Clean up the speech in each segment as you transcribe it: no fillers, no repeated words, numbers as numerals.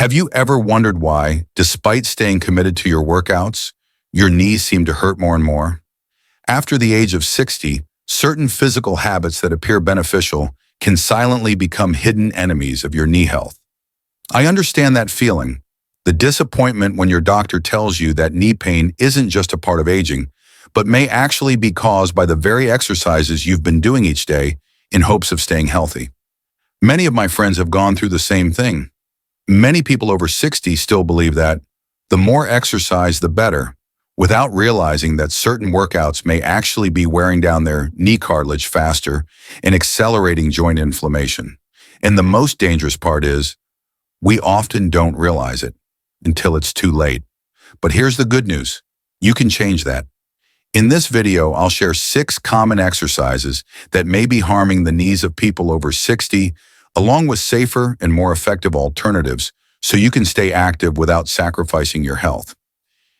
Have you ever wondered why, despite staying committed to your workouts, your knees seem to hurt more and more? After the age of 60, certain physical habits that appear beneficial can silently become hidden enemies of your knee health. I understand that feeling, the disappointment when your doctor tells you that knee pain isn't just a part of aging, but may actually be caused by the very exercises you've been doing each day in hopes of staying healthy. Many of my friends have gone through the same thing. Many people over 60 still believe that the more exercise, the better, without realizing that certain workouts may actually be wearing down their knee cartilage faster and accelerating joint inflammation. And the most dangerous part is, we often don't realize it until it's too late. But here's the good news. You can change that. In this video, I'll share 6 common exercises that may be harming the knees of people over 60, along with safer and more effective alternatives so you can stay active without sacrificing your health.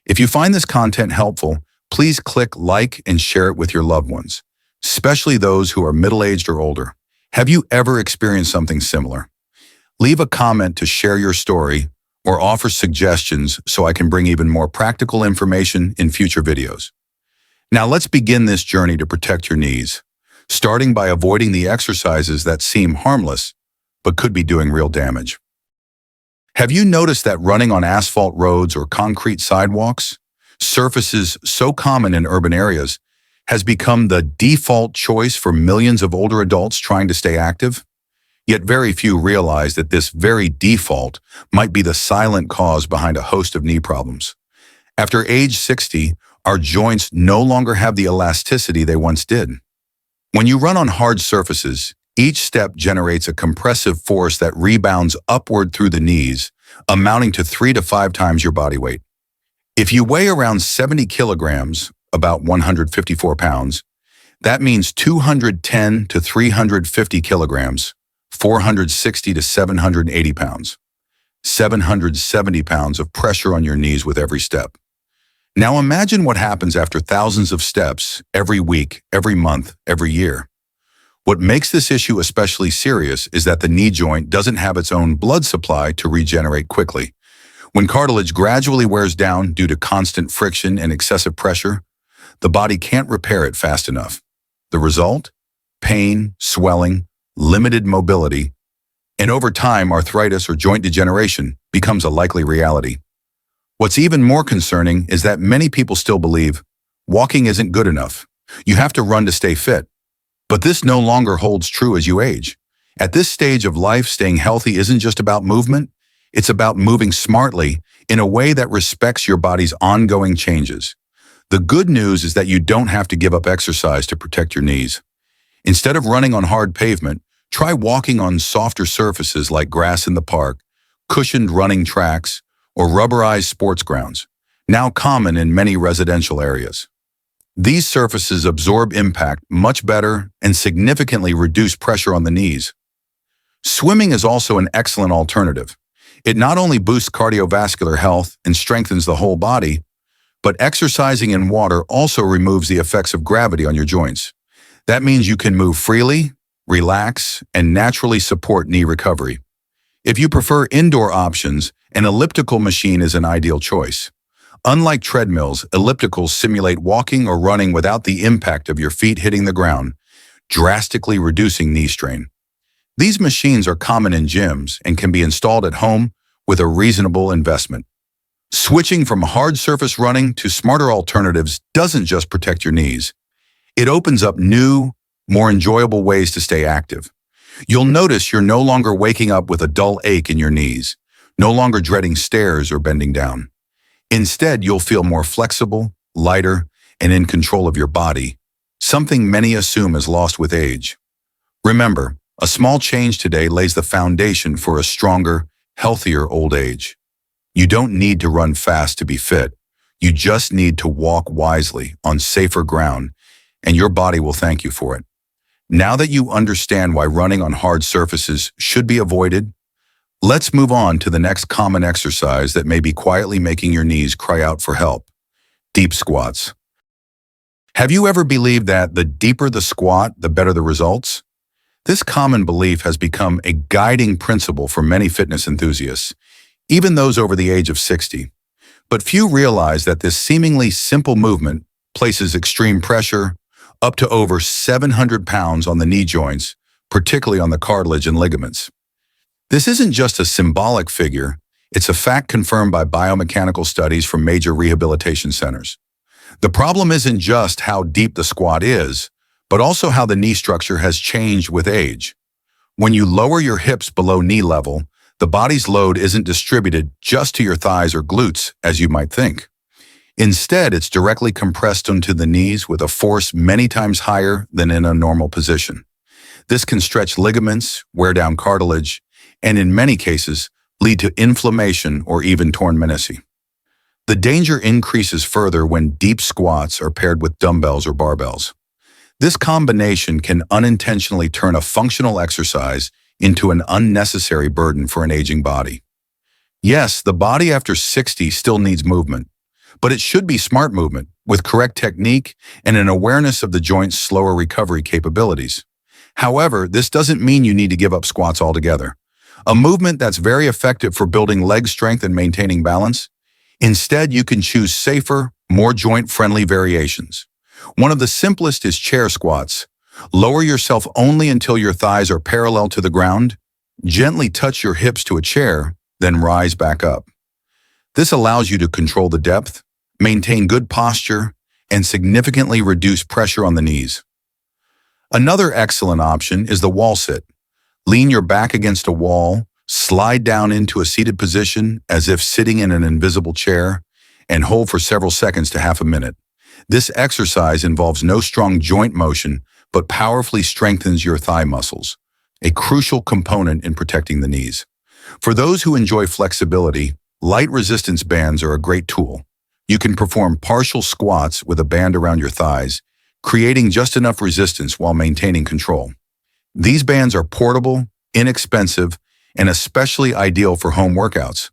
If you find this content helpful, please click like and share it with your loved ones, especially those who are middle-aged or older. Have you ever experienced something similar? Leave a comment to share your story or offer suggestions so I can bring even more practical information in future videos. Now let's begin this journey to protect your knees, starting by avoiding the exercises that seem harmless but could be doing real damage. Have you noticed that running on asphalt roads or concrete sidewalks, surfaces so common in urban areas, has become the default choice for millions of older adults trying to stay active? Yet very few realize that this very default might be the silent cause behind a host of knee problems. After age 60, our joints no longer have the elasticity they once did. When you run on hard surfaces, each step generates a compressive force that rebounds upward through the knees, amounting to 3 to 5 times your body weight. If you weigh around 70 kilograms, about 154 pounds, that means 210 to 350 kilograms, 460 to 780 pounds, 770 pounds of pressure on your knees with every step. Now imagine what happens after thousands of steps every week, every month, every year. What makes this issue especially serious is that the knee joint doesn't have its own blood supply to regenerate quickly. When cartilage gradually wears down due to constant friction and excessive pressure, the body can't repair it fast enough. The result? Pain, swelling, limited mobility, and over time, arthritis or joint degeneration becomes a likely reality. What's even more concerning is that many people still believe walking isn't good enough. You have to run to stay fit. But this no longer holds true as you age. At this stage of life, staying healthy isn't just about movement. It's about moving smartly in a way that respects your body's ongoing changes. The good news is that you don't have to give up exercise to protect your knees. Instead of running on hard pavement, try walking on softer surfaces like grass in the park, cushioned running tracks, or rubberized sports grounds, now common in many residential areas. These surfaces absorb impact much better and significantly reduce pressure on the knees. Swimming is also an excellent alternative. It not only boosts cardiovascular health and strengthens the whole body, but exercising in water also removes the effects of gravity on your joints. That means you can move freely, relax, and naturally support knee recovery. If you prefer indoor options, an elliptical machine is an ideal choice. Unlike treadmills, ellipticals simulate walking or running without the impact of your feet hitting the ground, drastically reducing knee strain. These machines are common in gyms and can be installed at home with a reasonable investment. Switching from hard surface running to smarter alternatives doesn't just protect your knees. It opens up new, more enjoyable ways to stay active. You'll notice you're no longer waking up with a dull ache in your knees, no longer dreading stairs or bending down. Instead, you'll feel more flexible, lighter, and in control of your body, something many assume is lost with age. Remember, a small change today lays the foundation for a stronger, healthier old age. You don't need to run fast to be fit. You just need to walk wisely on safer ground, and your body will thank you for it. Now that you understand why running on hard surfaces should be avoided, let's move on to the next common exercise that may be quietly making your knees cry out for help: deep squats. Have you ever believed that the deeper the squat, the better the results? This common belief has become a guiding principle for many fitness enthusiasts, even those over the age of 60. But few realize that this seemingly simple movement places extreme pressure, up to over 700 pounds on the knee joints, particularly on the cartilage and ligaments. This isn't just a symbolic figure, it's a fact confirmed by biomechanical studies from major rehabilitation centers. The problem isn't just how deep the squat is, but also how the knee structure has changed with age. When you lower your hips below knee level, the body's load isn't distributed just to your thighs or glutes, as you might think. Instead, it's directly compressed onto the knees with a force many times higher than in a normal position. This can stretch ligaments, wear down cartilage, and in many cases, lead to inflammation or even torn menisci. The danger increases further when deep squats are paired with dumbbells or barbells. This combination can unintentionally turn a functional exercise into an unnecessary burden for an aging body. Yes, the body after 60 still needs movement, but it should be smart movement with correct technique and an awareness of the joint's slower recovery capabilities. However, this doesn't mean you need to give up squats altogether. A movement that's very effective for building leg strength and maintaining balance. Instead, you can choose safer, more joint-friendly variations. One of the simplest is chair squats. Lower yourself only until your thighs are parallel to the ground. Gently touch your hips to a chair, then rise back up. This allows you to control the depth, maintain good posture, and significantly reduce pressure on the knees. Another excellent option is the wall sit. Lean your back against a wall, slide down into a seated position as if sitting in an invisible chair, and hold for several seconds to half a minute. This exercise involves no strong joint motion, but powerfully strengthens your thigh muscles, a crucial component in protecting the knees. For those who enjoy flexibility, light resistance bands are a great tool. You can perform partial squats with a band around your thighs, creating just enough resistance while maintaining control. These bands are portable, inexpensive, and especially ideal for home workouts,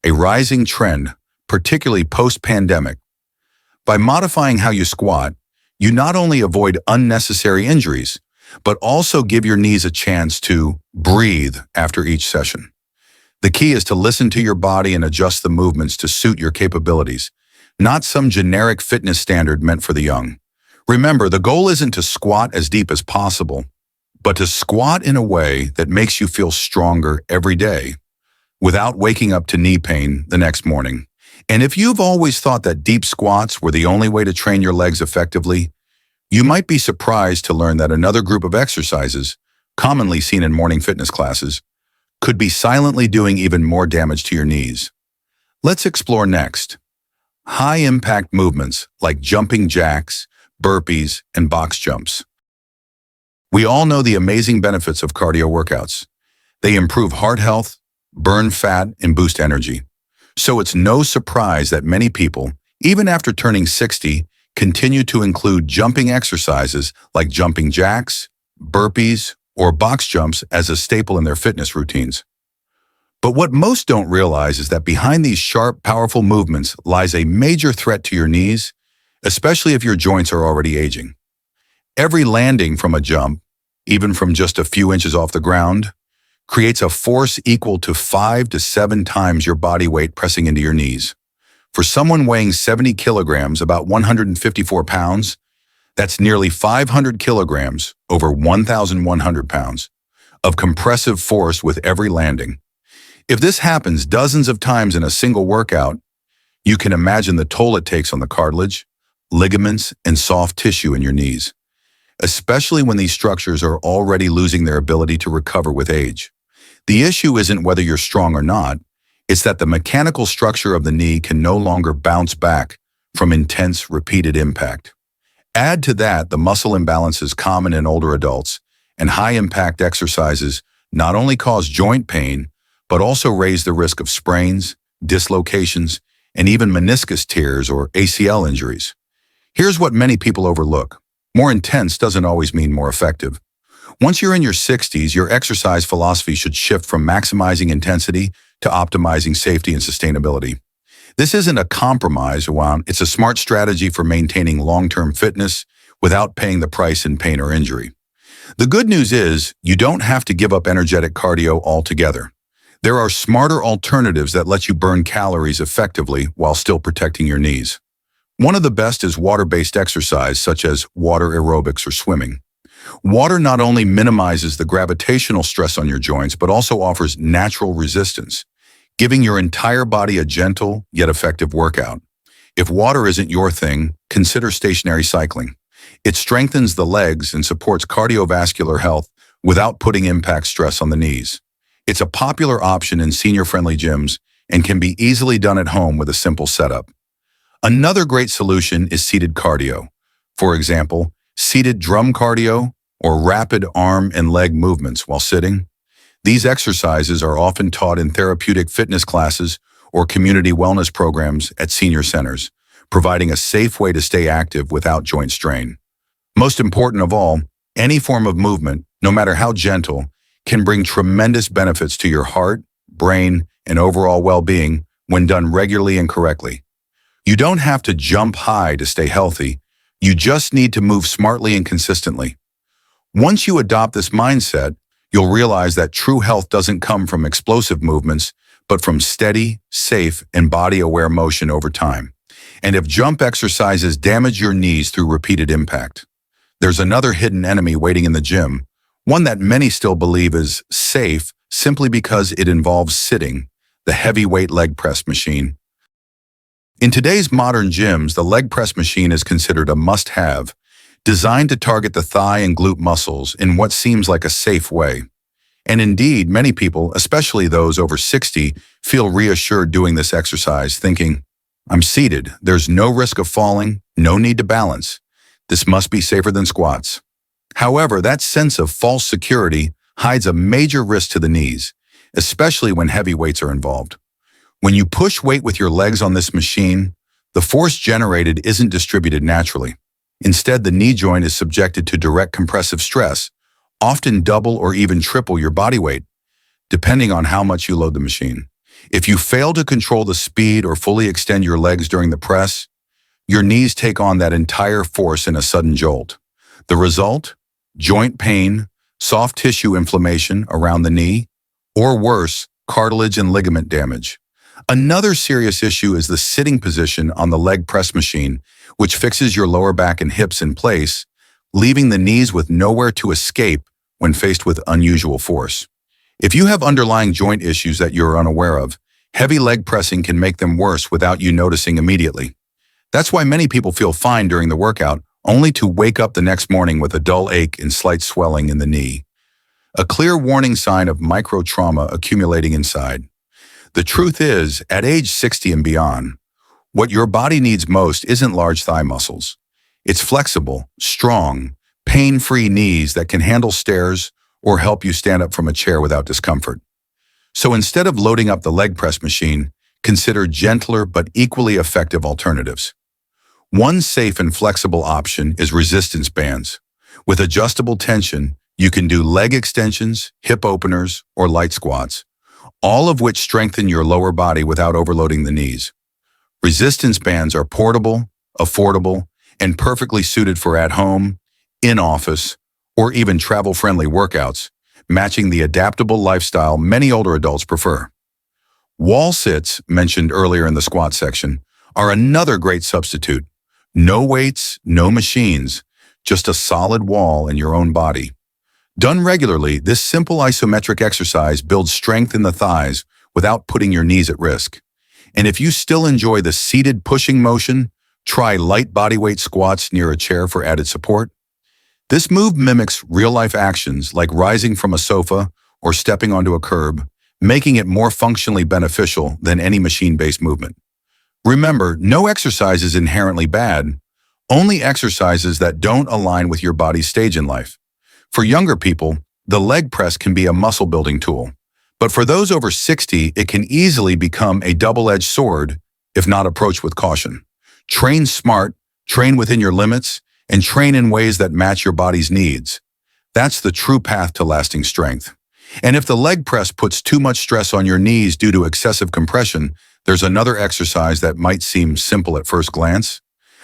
a rising trend, particularly post-pandemic. By modifying how you squat, you not only avoid unnecessary injuries, but also give your knees a chance to breathe after each session. The key is to listen to your body and adjust the movements to suit your capabilities, not some generic fitness standard meant for the young. Remember, the goal isn't to squat as deep as possible, but to squat in a way that makes you feel stronger every day without waking up to knee pain the next morning. And if you've always thought that deep squats were the only way to train your legs effectively, you might be surprised to learn that another group of exercises, commonly seen in morning fitness classes, could be silently doing even more damage to your knees. Let's explore next. High-impact movements like jumping jacks, burpees, and box jumps. We all know the amazing benefits of cardio workouts. They improve heart health, burn fat, and boost energy. So it's no surprise that many people, even after turning 60, continue to include jumping exercises like jumping jacks, burpees, or box jumps as a staple in their fitness routines. But what most don't realize is that behind these sharp, powerful movements lies a major threat to your knees, especially if your joints are already aging. Every landing from a jump, even from just a few inches off the ground, creates a force equal to 5 to 7 times your body weight pressing into your knees. For someone weighing 70 kilograms, about 154 pounds, that's nearly 500 kilograms, over 1,100 pounds, of compressive force with every landing. If this happens dozens of times in a single workout, you can imagine the toll it takes on the cartilage, ligaments, and soft tissue in your knees, especially when these structures are already losing their ability to recover with age. The issue isn't whether you're strong or not, it's that the mechanical structure of the knee can no longer bounce back from intense, repeated impact. Add to that the muscle imbalances common in older adults, and high-impact exercises not only cause joint pain, but also raise the risk of sprains, dislocations, and even meniscus tears or ACL injuries. Here's what many people overlook. More intense doesn't always mean more effective. Once you're in your 60s, your exercise philosophy should shift from maximizing intensity to optimizing safety and sustainability. This isn't a compromise, it's a smart strategy for maintaining long-term fitness without paying the price in pain or injury. The good news is, you don't have to give up energetic cardio altogether. There are smarter alternatives that let you burn calories effectively while still protecting your knees. One of the best is water-based exercise, such as water aerobics or swimming. Water not only minimizes the gravitational stress on your joints, but also offers natural resistance, giving your entire body a gentle yet effective workout. If water isn't your thing, consider stationary cycling. It strengthens the legs and supports cardiovascular health without putting impact stress on the knees. It's a popular option in senior-friendly gyms and can be easily done at home with a simple setup. Another great solution is seated cardio. For example, seated drum cardio or rapid arm and leg movements while sitting. These exercises are often taught in therapeutic fitness classes or community wellness programs at senior centers, providing a safe way to stay active without joint strain. Most important of all, any form of movement, no matter how gentle, can bring tremendous benefits to your heart, brain, and overall well-being when done regularly and correctly. You don't have to jump high to stay healthy. You just need to move smartly and consistently. Once you adopt this mindset, you'll realize that true health doesn't come from explosive movements, but from steady, safe, and body-aware motion over time. And if jump exercises damage your knees through repeated impact, there's another hidden enemy waiting in the gym, one that many still believe is safe simply because it involves sitting, the heavyweight leg press machine. In today's modern gyms, the leg press machine is considered a must-have, designed to target the thigh and glute muscles in what seems like a safe way. And indeed, many people, especially those over 60, feel reassured doing this exercise, thinking, "I'm seated, there's no risk of falling, no need to balance. This must be safer than squats." However, that sense of false security hides a major risk to the knees, especially when heavy weights are involved. When you push weight with your legs on this machine, the force generated isn't distributed naturally. Instead, the knee joint is subjected to direct compressive stress, often double or even triple your body weight, depending on how much you load the machine. If you fail to control the speed or fully extend your legs during the press, your knees take on that entire force in a sudden jolt. The result? Joint pain, soft tissue inflammation around the knee, or worse, cartilage and ligament damage. Another serious issue is the sitting position on the leg press machine, which fixes your lower back and hips in place, leaving the knees with nowhere to escape when faced with unusual force. If you have underlying joint issues that you're unaware of, heavy leg pressing can make them worse without you noticing immediately. That's why many people feel fine during the workout, only to wake up the next morning with a dull ache and slight swelling in the knee. A clear warning sign of micro-trauma accumulating inside. The truth is, at age 60 and beyond, what your body needs most isn't large thigh muscles. It's flexible, strong, pain-free knees that can handle stairs or help you stand up from a chair without discomfort. So instead of loading up the leg press machine, consider gentler but equally effective alternatives. One safe and flexible option is resistance bands. With adjustable tension, you can do leg extensions, hip openers, or light squats, all of which strengthen your lower body without overloading the knees. Resistance bands are portable, affordable, and perfectly suited for at-home, in-office, or even travel-friendly workouts, matching the adaptable lifestyle many older adults prefer. Wall sits, mentioned earlier in the squat section, are another great substitute. No weights, no machines, just a solid wall in your own body. Done regularly, this simple isometric exercise builds strength in the thighs without putting your knees at risk. And if you still enjoy the seated pushing motion, try light bodyweight squats near a chair for added support. This move mimics real-life actions like rising from a sofa or stepping onto a curb, making it more functionally beneficial than any machine-based movement. Remember, no exercise is inherently bad, only exercises that don't align with your body's stage in life. For younger people, the leg press can be a muscle-building tool. But for those over 60, it can easily become a double-edged sword if not approached with caution. Train smart, train within your limits, and train in ways that match your body's needs. That's the true path to lasting strength. And if the leg press puts too much stress on your knees due to excessive compression, there's another exercise that might seem simple at first glance,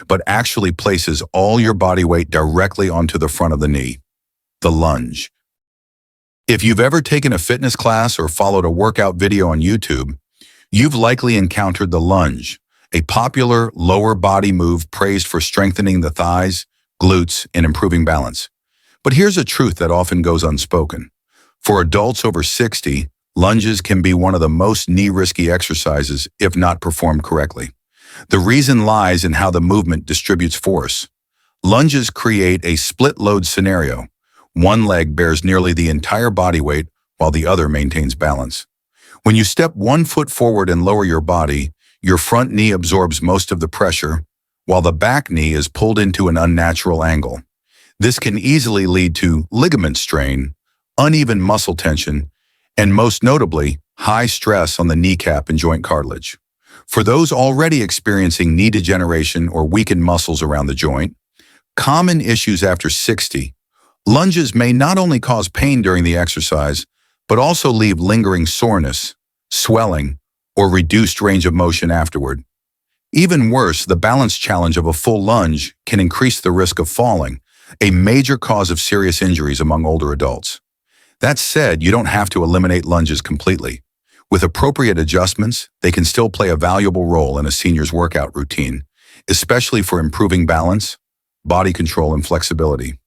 but actually places all your body weight directly onto the front of the knee. The lunge. If you've ever taken a fitness class or followed a workout video on YouTube, you've likely encountered the lunge, a popular lower body move praised for strengthening the thighs, glutes, and improving balance. But here's a truth that often goes unspoken. For adults over 60, lunges can be one of the most knee-risky exercises if not performed correctly. The reason lies in how the movement distributes force. Lunges create a split-load scenario. One leg bears nearly the entire body weight while the other maintains balance. When you step one foot forward and lower your body, your front knee absorbs most of the pressure, while the back knee is pulled into an unnatural angle. This can easily lead to ligament strain, uneven muscle tension, and most notably, high stress on the kneecap and joint cartilage. For those already experiencing knee degeneration or weakened muscles around the joint, common issues after 60, lunges may not only cause pain during the exercise, but also leave lingering soreness, swelling, or reduced range of motion afterward. Even worse, the balance challenge of a full lunge can increase the risk of falling, a major cause of serious injuries among older adults. That said, you don't have to eliminate lunges completely. With appropriate adjustments, they can still play a valuable role in a senior's workout routine, especially for improving balance, body control, and flexibility.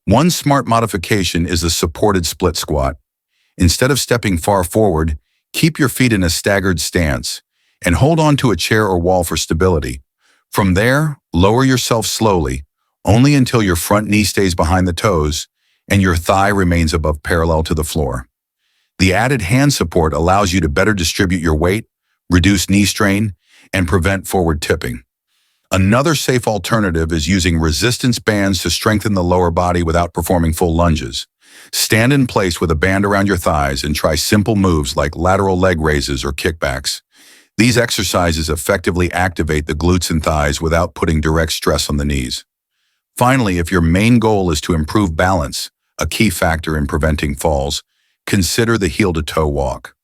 One smart modification is the supported split squat. Instead of stepping far forward, keep your feet in a staggered stance and hold on to a chair or wall for stability. From there, lower yourself slowly, only until your front knee stays behind the toes and your thigh remains above parallel to the floor. The added hand support allows you to better distribute your weight, reduce knee strain, and prevent forward tipping. Another safe alternative is using resistance bands to strengthen the lower body without performing full lunges. Stand in place with a band around your thighs and try simple moves like lateral leg raises or kickbacks. These exercises effectively activate the glutes and thighs without putting direct stress on the knees. Finally, if your main goal is to improve balance, a key factor in preventing falls, consider the heel-to-toe walk.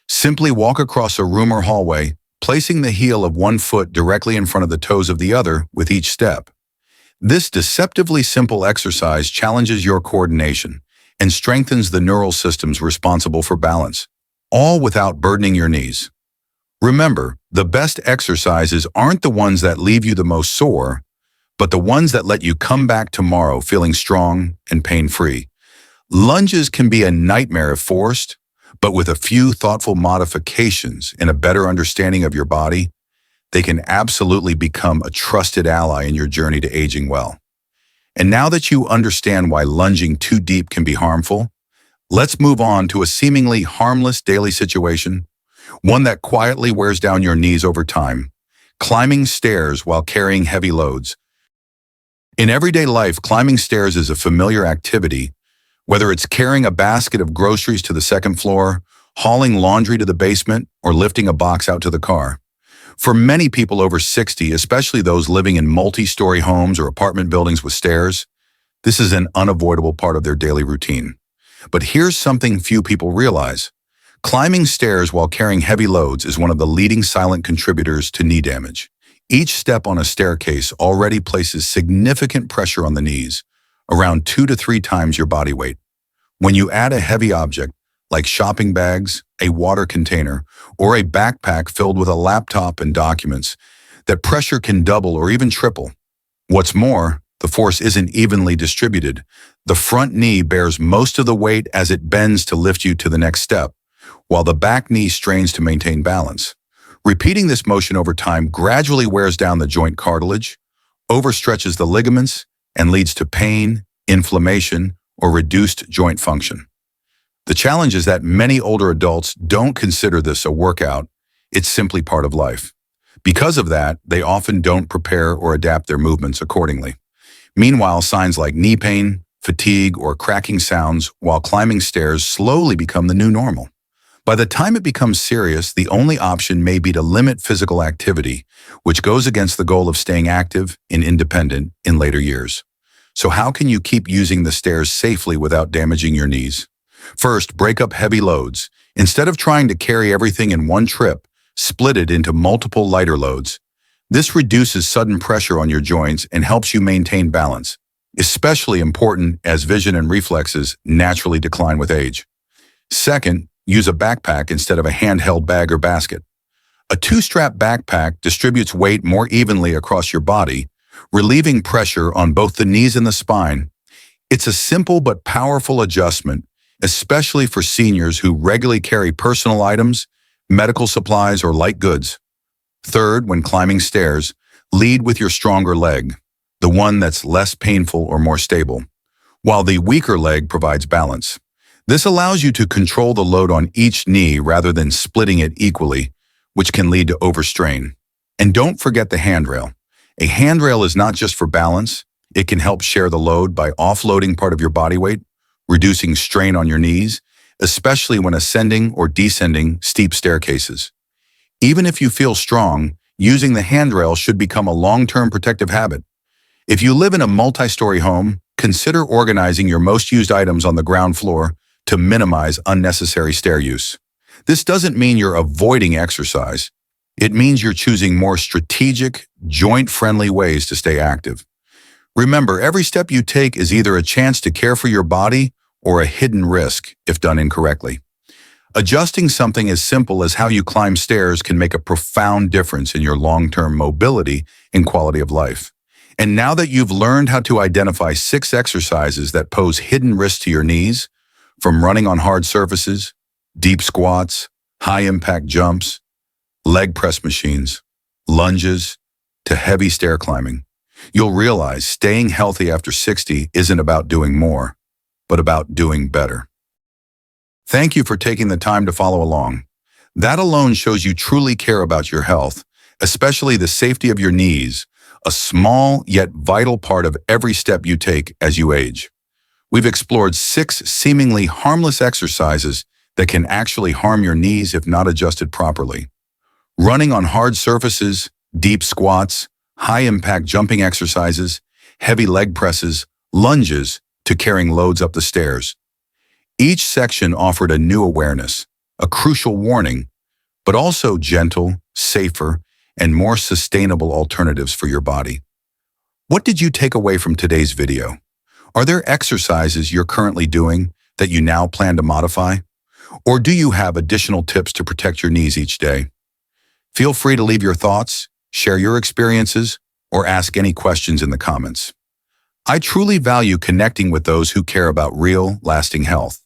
Simply walk across a room or hallway, placing the heel of one foot directly in front of the toes of the other with each step. This deceptively simple exercise challenges your coordination and strengthens the neural systems responsible for balance, all without burdening your knees. Remember, the best exercises aren't the ones that leave you the most sore, but the ones that let you come back tomorrow feeling strong and pain-free. Lunges can be a nightmare if forced, but with a few thoughtful modifications and a better understanding of your body, they can absolutely become a trusted ally in your journey to aging well. And now that you understand why lunging too deep can be harmful, let's move on to a seemingly harmless daily situation, one that quietly wears down your knees over time: climbing stairs while carrying heavy loads. In everyday life, climbing stairs is a familiar activity, whether it's carrying a basket of groceries to the second floor, hauling laundry to the basement, or lifting a box out to the car. For many people over 60, especially those living in multi-story homes or apartment buildings with stairs, this is an unavoidable part of their daily routine. But here's something few people realize. Climbing stairs while carrying heavy loads is one of the leading silent contributors to knee damage. Each step on a staircase already places significant pressure on the knees, around 2 to 3 times your body weight. When you add a heavy object, like shopping bags, a water container, or a backpack filled with a laptop and documents, that pressure can double or even triple. What's more, the force isn't evenly distributed. The front knee bears most of the weight as it bends to lift you to the next step, while the back knee strains to maintain balance. Repeating this motion over time gradually wears down the joint cartilage, overstretches the ligaments, and leads to pain, inflammation, or reduced joint function. The challenge is that many older adults don't consider this a workout. It's simply part of life. Because of that, they often don't prepare or adapt their movements accordingly. Meanwhile, signs like knee pain, fatigue, or cracking sounds while climbing stairs slowly become the new normal. By the time it becomes serious, the only option may be to limit physical activity, which goes against the goal of staying active and independent in later years. So how can you keep using the stairs safely without damaging your knees? First, break up heavy loads. Instead of trying to carry everything in one trip, split it into multiple lighter loads. This reduces sudden pressure on your joints and helps you maintain balance. especially important as vision and reflexes naturally decline with age. Second, use a backpack instead of a handheld bag or basket. A two-strap backpack distributes weight more evenly across your body, relieving pressure on both the knees and the spine. It's a simple but powerful adjustment, especially for seniors who regularly carry personal items, medical supplies, or light goods. Third, when climbing stairs, lead with your stronger leg, the one that's less painful or more stable, while the weaker leg provides balance. This allows you to control the load on each knee rather than splitting it equally, which can lead to overstrain. And don't forget the handrail. A handrail is not just for balance. It can help share the load by offloading part of your body weight, reducing strain on your knees, especially when ascending or descending steep staircases. Even if you feel strong, using the handrail should become a long-term protective habit. If you live in a multi-story home, consider organizing your most used items on the ground floor to minimize unnecessary stair use. This doesn't mean you're avoiding exercise. It means you're choosing more strategic, joint-friendly ways to stay active. Remember, every step you take is either a chance to care for your body or a hidden risk if done incorrectly. Adjusting something as simple as how you climb stairs can make a profound difference in your long-term mobility and quality of life. And now that you've learned how to identify 6 exercises that pose hidden risks to your knees, from running on hard surfaces, deep squats, high-impact jumps, leg press machines, lunges, to heavy stair climbing, you'll realize staying healthy after 60 isn't about doing more, but about doing better. Thank you for taking the time to follow along. That alone shows you truly care about your health, especially the safety of your knees, a small yet vital part of every step you take as you age. We've explored 6 seemingly harmless exercises that can actually harm your knees if not adjusted properly. Running on hard surfaces, deep squats, high-impact jumping exercises, heavy leg presses, lunges, to carrying loads up the stairs. Each section offered a new awareness, a crucial warning, but also gentle, safer, and more sustainable alternatives for your body. What did you take away from today's video? Are there exercises you're currently doing that you now plan to modify? Or do you have additional tips to protect your knees each day? Feel free to leave your thoughts, share your experiences, or ask any questions in the comments. I truly value connecting with those who care about real, lasting health.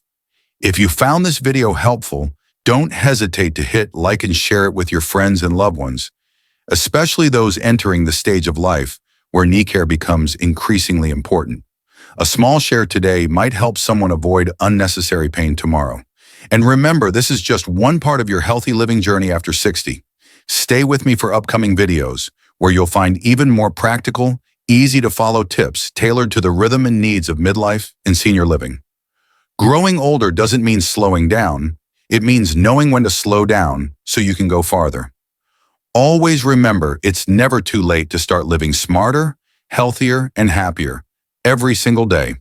If you found this video helpful, don't hesitate to hit like and share it with your friends and loved ones, especially those entering the stage of life where knee care becomes increasingly important. A small share today might help someone avoid unnecessary pain tomorrow. And remember, this is just one part of your healthy living journey after 60. Stay with me for upcoming videos, where you'll find even more practical, easy-to-follow tips tailored to the rhythm and needs of midlife and senior living. Growing older doesn't mean slowing down. It means knowing when to slow down so you can go farther. Always remember, it's never too late to start living smarter, healthier, and happier every single day.